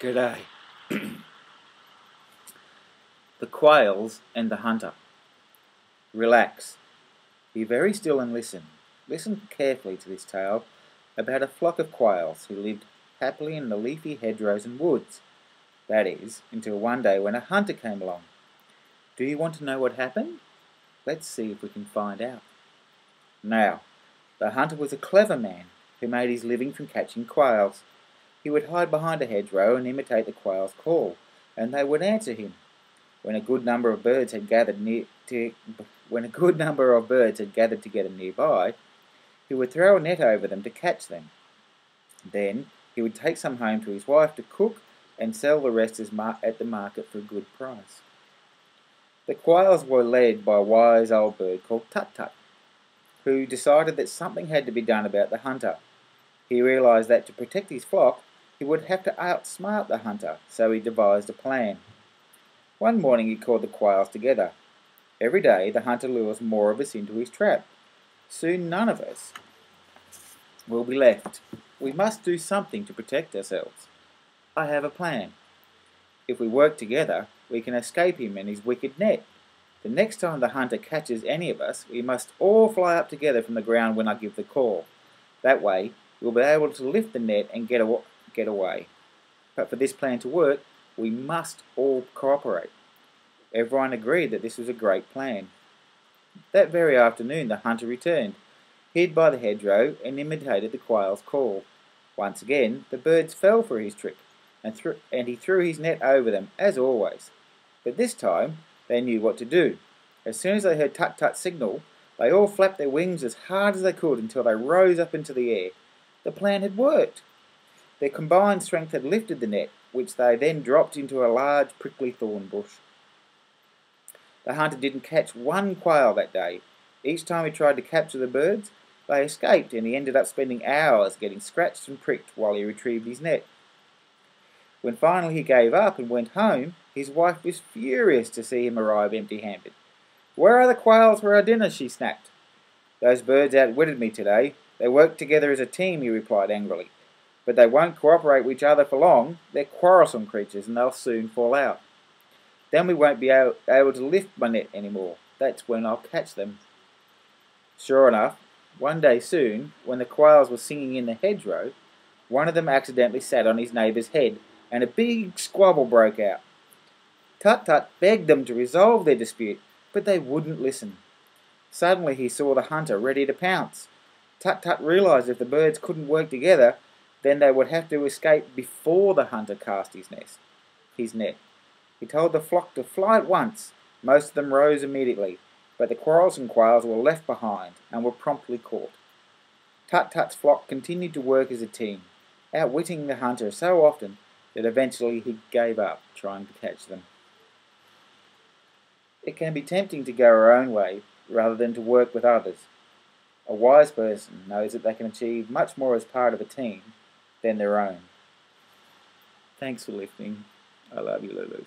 G'day. The quails and the hunter. Relax. Be very still and listen. Listen carefully to this tale about a flock of quails who lived happily in the leafy hedgerows and woods. That is, until one day when a hunter came along. Do you want to know what happened? Let's see if we can find out. Now, the hunter was a clever man who made his living from catching quails. He would hide behind a hedgerow and imitate the quail's call, and they would answer him. When a good number of birds had gathered together nearby, he would throw a net over them to catch them. Then he would take some home to his wife to cook and sell the rest at the market for a good price. The quails were led by a wise old bird called Tut-Tut, who decided that something had to be done about the hunter. He realised that to protect his flock, he would have to outsmart the hunter, so he devised a plan. One morning he called the quails together. Every day the hunter lures more of us into his trap. Soon none of us will be left. We must do something to protect ourselves. I have a plan. If we work together, we can escape him and his wicked net. The next time the hunter catches any of us, we must all fly up together from the ground when I give the call. That way, we'll be able to lift the net and get away. But for this plan to work, we must all cooperate. Everyone agreed that this was a great plan. That very afternoon the hunter returned, hid by the hedgerow and imitated the quail's call. Once again the birds fell for his trick, and he threw his net over them, as always. But this time they knew what to do. As soon as they heard Tut-Tut's signal, they all flapped their wings as hard as they could until they rose up into the air. The plan had worked. Their combined strength had lifted the net, which they then dropped into a large prickly thorn bush. The hunter didn't catch one quail that day. Each time he tried to capture the birds, they escaped, and he ended up spending hours getting scratched and pricked while he retrieved his net. When finally he gave up and went home, his wife was furious to see him arrive empty-handed. "Where are the quails for our dinner?" she snapped. "Those birds outwitted me today. They work together as a team," he replied angrily. "But they won't cooperate with each other for long. They're quarrelsome creatures and they'll soon fall out. Then we won't be able to lift my net anymore. That's when I'll catch them." Sure enough, one day soon, when the quails were singing in the hedgerow, one of them accidentally sat on his neighbour's head, and a big squabble broke out. Tut-Tut begged them to resolve their dispute, but they wouldn't listen. Suddenly he saw the hunter ready to pounce. Tut-Tut realised if the birds couldn't work together, then they would have to escape before the hunter cast his net. He told the flock to fly at once. Most of them rose immediately, but the quarrelsome quails were left behind and were promptly caught. Tut-Tut's flock continued to work as a team, outwitting the hunter so often that eventually he gave up trying to catch them. It can be tempting to go our own way rather than to work with others. A wise person knows that they can achieve much more as part of a team than their own. Thanks for listening. I love you, LouLou.